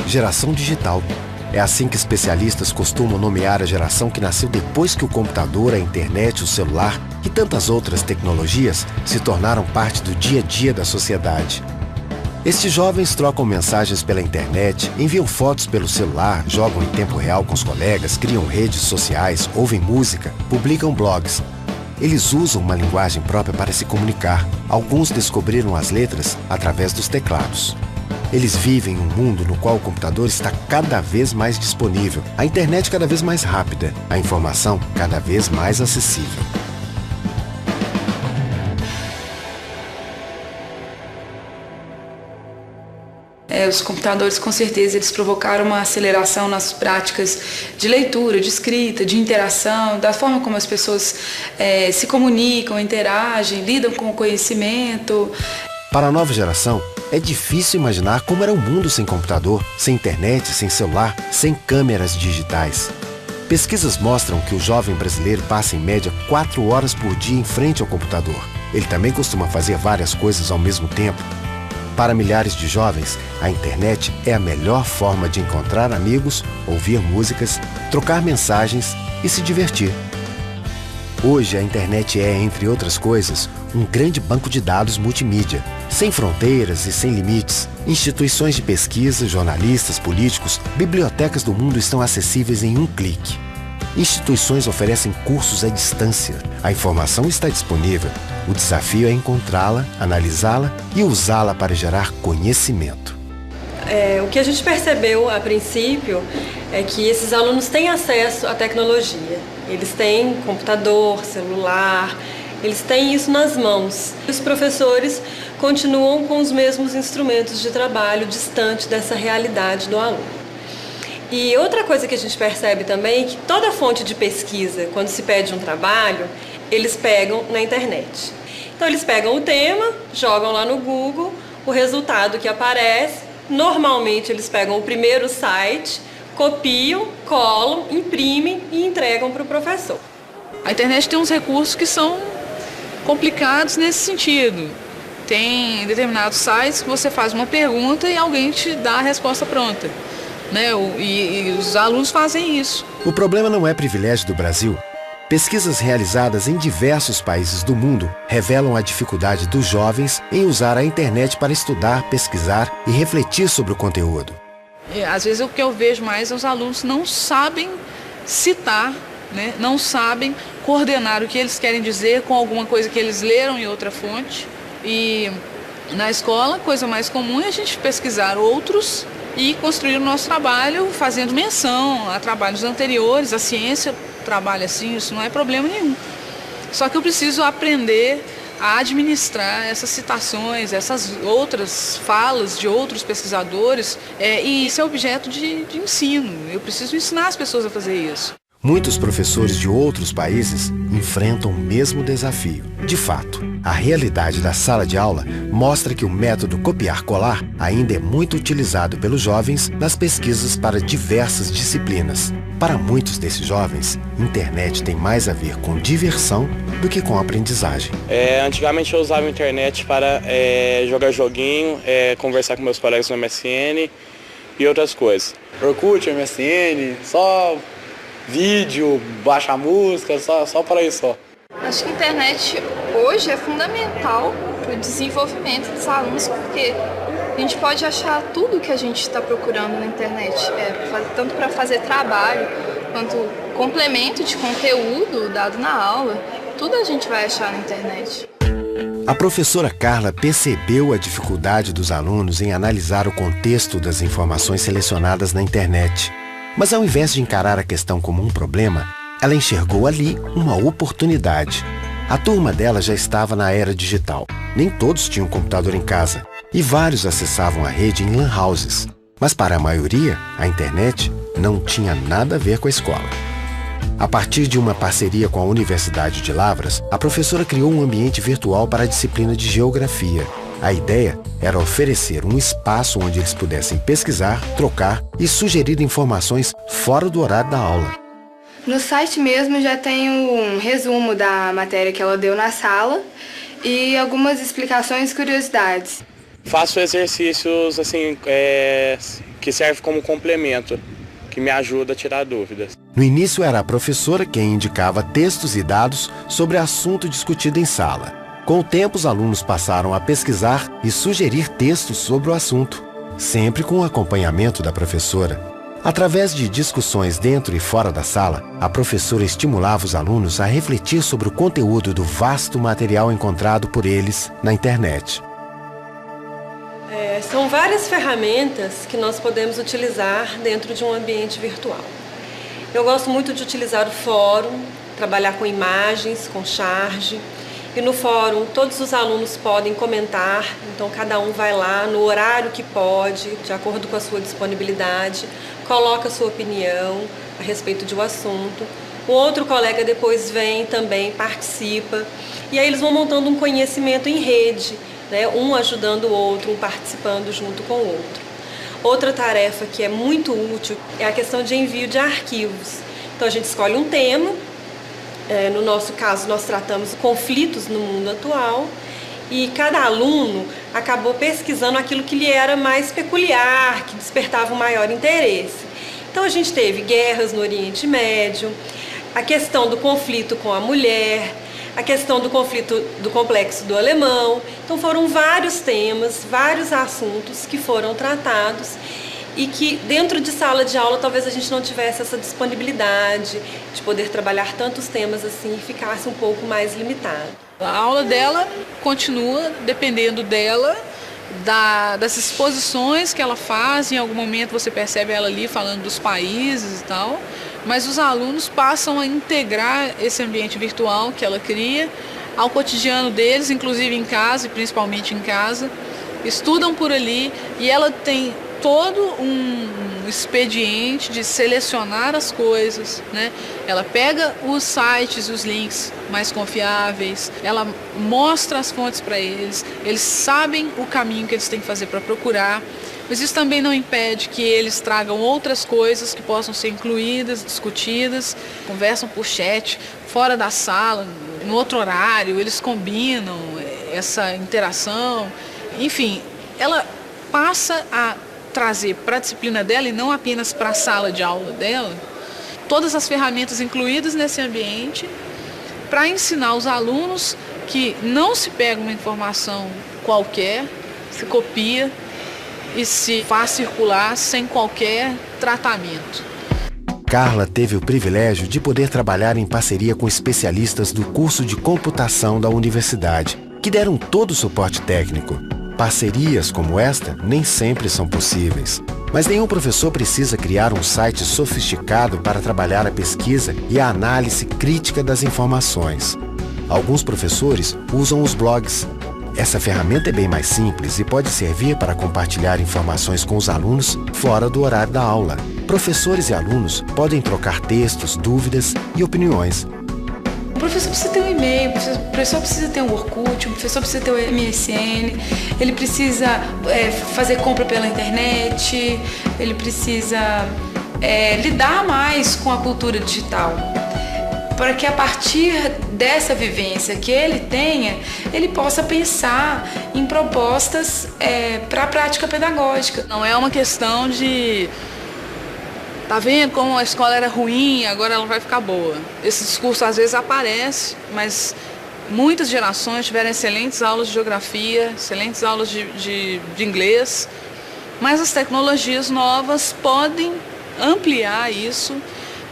geração digital. É assim que especialistas costumam nomear a geração que nasceu depois que o computador, a internet, o celular e tantas outras tecnologias se tornaram parte do dia a dia da sociedade. Estes jovens trocam mensagens pela internet, enviam fotos pelo celular, jogam em tempo real com os colegas, criam redes sociais, ouvem música, publicam blogs. Eles usam uma linguagem própria para se comunicar. Alguns descobriram as letras através dos teclados. Eles vivem um mundo no qual o computador está cada vez mais disponível, a internet cada vez mais rápida, a informação cada vez mais acessível. Os computadores, com certeza, eles provocaram uma aceleração nas práticas de leitura, de escrita, de interação, da forma como as pessoas se comunicam, interagem, lidam com o conhecimento. Para a nova geração, é difícil imaginar como era o mundo sem computador, sem internet, sem celular, sem câmeras digitais. Pesquisas mostram que o jovem brasileiro passa em média 4 horas por dia em frente ao computador. Ele também costuma fazer várias coisas ao mesmo tempo. Para milhares de jovens, a internet é a melhor forma de encontrar amigos, ouvir músicas, trocar mensagens e se divertir. Hoje, a internet é, entre outras coisas, um grande banco de dados multimídia, sem fronteiras e sem limites. Instituições de pesquisa, jornalistas, políticos, bibliotecas do mundo estão acessíveis em um clique. Instituições oferecem cursos à distância. A informação está disponível. O desafio é encontrá-la, analisá-la e usá-la para gerar conhecimento. O que a gente percebeu a princípio é que esses alunos têm acesso à tecnologia. Eles têm computador, celular, eles têm isso nas mãos. Os professores continuam com os mesmos instrumentos de trabalho distante dessa realidade do aluno. E outra coisa que a gente percebe também é que toda fonte de pesquisa, quando se pede um trabalho, eles pegam na internet. Então eles pegam o tema, jogam lá no Google, o resultado que aparece, normalmente eles pegam o primeiro site, copiam, colam, imprimem e entregam para o professor. A internet tem uns recursos que são complicados nesse sentido. Tem determinados sites que você faz uma pergunta e alguém te dá a resposta pronta. E os alunos fazem isso. O problema não é privilégio do Brasil. Pesquisas realizadas em diversos países do mundo revelam a dificuldade dos jovens em usar a internet para estudar, pesquisar e refletir sobre o conteúdo. Às vezes o que eu vejo mais é os alunos não sabem citar, não sabem coordenar o que eles querem dizer com alguma coisa que eles leram em outra fonte. E na escola, a coisa mais comum é a gente pesquisar outros e construir o nosso trabalho fazendo menção a trabalhos anteriores. A ciência trabalha assim, isso não é problema nenhum. Só que eu preciso aprender a administrar essas citações, essas outras falas de outros pesquisadores, e isso é objeto de ensino. Eu preciso ensinar as pessoas a fazer isso. Muitos professores de outros países enfrentam o mesmo desafio. De fato, a realidade da sala de aula mostra que o método copiar-colar ainda é muito utilizado pelos jovens nas pesquisas para diversas disciplinas. Para muitos desses jovens, internet tem mais a ver com diversão do que com aprendizagem. Antigamente eu usava a internet para jogar joguinho, conversar com meus colegas no MSN e outras coisas. Orkut, MSN, só vídeo, baixar música, só para isso só. Acho que a internet hoje é fundamental para o desenvolvimento dos alunos, porque a gente pode achar tudo que a gente está procurando na internet, tanto para fazer trabalho, quanto complemento de conteúdo dado na aula, tudo a gente vai achar na internet. A professora Carla percebeu a dificuldade dos alunos em analisar o contexto das informações selecionadas na internet. Mas ao invés de encarar a questão como um problema, ela enxergou ali uma oportunidade. A turma dela já estava na era digital. Nem todos tinham computador em casa e vários acessavam a rede em lan houses. Mas para a maioria, a internet não tinha nada a ver com a escola. A partir de uma parceria com a Universidade de Lavras, a professora criou um ambiente virtual para a disciplina de Geografia. A ideia era oferecer um espaço onde eles pudessem pesquisar, trocar e sugerir informações fora do horário da aula. No site mesmo já tem um resumo da matéria que ela deu na sala e algumas explicações e curiosidades. Faço exercícios assim, que serve como complemento, que me ajuda a tirar dúvidas. No início era a professora quem indicava textos e dados sobre assunto discutido em sala. Com o tempo, os alunos passaram a pesquisar e sugerir textos sobre o assunto, sempre com o acompanhamento da professora. Através de discussões dentro e fora da sala, a professora estimulava os alunos a refletir sobre o conteúdo do vasto material encontrado por eles na internet. São várias ferramentas que nós podemos utilizar dentro de um ambiente virtual. Eu gosto muito de utilizar o fórum, trabalhar com imagens, com charge. E no fórum todos os alunos podem comentar, então cada um vai lá no horário que pode, de acordo com a sua disponibilidade, coloca a sua opinião a respeito de um assunto. O outro colega depois vem também, participa, e aí eles vão montando um conhecimento em rede, né? Um ajudando o outro, um participando junto com o outro. Outra tarefa que é muito útil é a questão de envio de arquivos. Então a gente escolhe um tema. No nosso caso, nós tratamos conflitos no mundo atual e cada aluno acabou pesquisando aquilo que lhe era mais peculiar, que despertava um maior interesse. Então a gente teve guerras no Oriente Médio, a questão do conflito com a mulher, a questão do conflito do complexo do alemão. Então foram vários temas, vários assuntos que foram tratados e que dentro de sala de aula talvez a gente não tivesse essa disponibilidade de poder trabalhar tantos temas assim e ficasse um pouco mais limitado. A aula dela continua dependendo dela, das exposições que ela faz. Em algum momento você percebe ela ali falando dos países e tal, mas os alunos passam a integrar esse ambiente virtual que ela cria ao cotidiano deles, inclusive em casa e principalmente em casa, estudam por ali e ela tem todo um expediente de selecionar as coisas, né? Ela pega os sites, os links mais confiáveis, ela mostra as fontes para eles, eles sabem o caminho que eles têm que fazer para procurar, mas isso também não impede que eles tragam outras coisas que possam ser incluídas, discutidas, conversam por chat, fora da sala, no outro horário, eles combinam essa interação, enfim, ela passa a trazer para a disciplina dela e não apenas para a sala de aula dela, todas as ferramentas incluídas nesse ambiente para ensinar os alunos que não se pega uma informação qualquer, se copia e se faz circular sem qualquer tratamento. Carla teve o privilégio de poder trabalhar em parceria com especialistas do curso de computação da universidade, que deram todo o suporte técnico. Parcerias como esta nem sempre são possíveis. Mas nenhum professor precisa criar um site sofisticado para trabalhar a pesquisa e a análise crítica das informações. Alguns professores usam os blogs. Essa ferramenta é bem mais simples e pode servir para compartilhar informações com os alunos fora do horário da aula. Professores e alunos podem trocar textos, dúvidas e opiniões. O professor precisa ter um e-mail, o professor precisa ter um Orkut, o professor precisa ter um MSN, ele precisa fazer compra pela internet, ele precisa lidar mais com a cultura digital, para que a partir dessa vivência que ele tenha, ele possa pensar em propostas para a prática pedagógica. Não é uma questão de... Tá vendo como a escola era ruim, agora ela vai ficar boa. Esse discurso às vezes aparece, mas muitas gerações tiveram excelentes aulas de geografia, excelentes aulas de inglês, mas as tecnologias novas podem ampliar isso,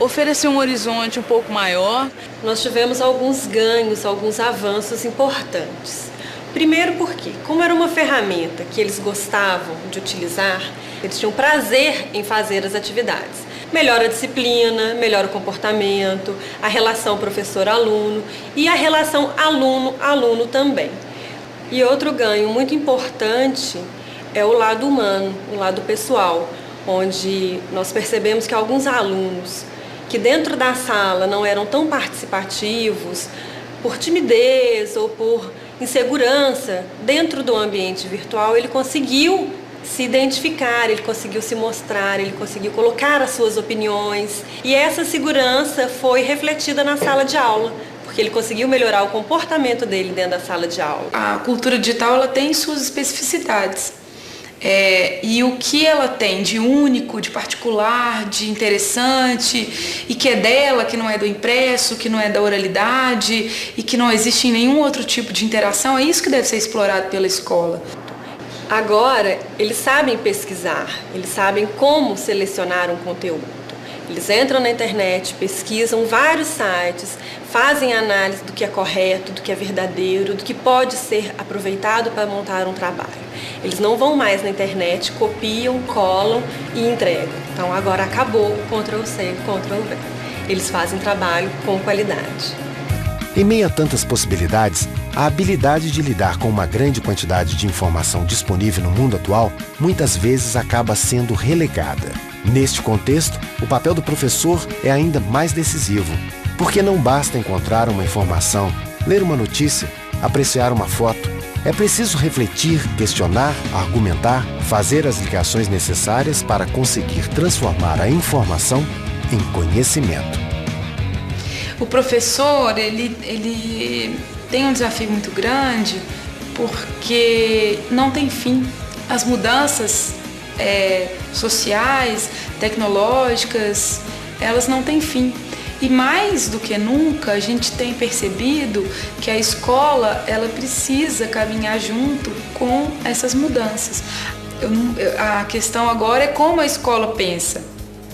oferecer um horizonte um pouco maior. Nós tivemos alguns ganhos, alguns avanços importantes. Primeiro porque, como era uma ferramenta que eles gostavam de utilizar, eles tinham prazer em fazer as atividades. Melhora a disciplina, melhora o comportamento, a relação professor-aluno e a relação aluno-aluno também. E outro ganho muito importante é o lado humano, o lado pessoal, onde nós percebemos que alguns alunos que dentro da sala não eram tão participativos, por timidez ou por insegurança, dentro do ambiente virtual, ele conseguiu se identificar, ele conseguiu se mostrar, ele conseguiu colocar as suas opiniões. E essa segurança foi refletida na sala de aula, porque ele conseguiu melhorar o comportamento dele dentro da sala de aula. A cultura digital ela tem suas especificidades. e o que ela tem de único, de particular, de interessante, e que é dela, que não é do impresso, que não é da oralidade e que não existe em nenhum outro tipo de interação, é isso que deve ser explorado pela escola. Agora, eles sabem pesquisar, eles sabem como selecionar um conteúdo. Eles entram na internet, pesquisam vários sites, fazem análise do que é correto, do que é verdadeiro, do que pode ser aproveitado para montar um trabalho. Eles não vão mais na internet, copiam, colam e entregam. Então agora acabou o Ctrl+C, Ctrl+V. Eles fazem trabalho com qualidade. Em meio a tantas possibilidades, a habilidade de lidar com uma grande quantidade de informação disponível no mundo atual muitas vezes acaba sendo relegada. Neste contexto, o papel do professor é ainda mais decisivo, porque não basta encontrar uma informação, ler uma notícia, apreciar uma foto. É preciso refletir, questionar, argumentar, fazer as ligações necessárias para conseguir transformar a informação em conhecimento. O professor, ele tem um desafio muito grande porque não tem fim. As mudanças sociais, tecnológicas, elas não têm fim. E mais do que nunca, a gente tem percebido que a escola, ela precisa caminhar junto com essas mudanças. A questão agora é como a escola pensa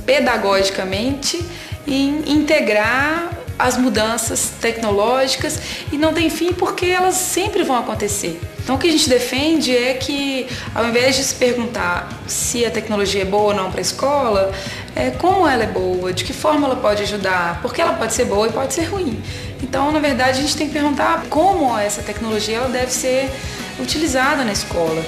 pedagogicamente em integrar as mudanças tecnológicas, e não tem fim porque elas sempre vão acontecer. Então o que a gente defende é que, ao invés de se perguntar se a tecnologia é boa ou não para a escola, como ela é boa, de que forma ela pode ajudar, porque ela pode ser boa e pode ser ruim. Então, na verdade, a gente tem que perguntar como essa tecnologia ela deve ser utilizada na escola.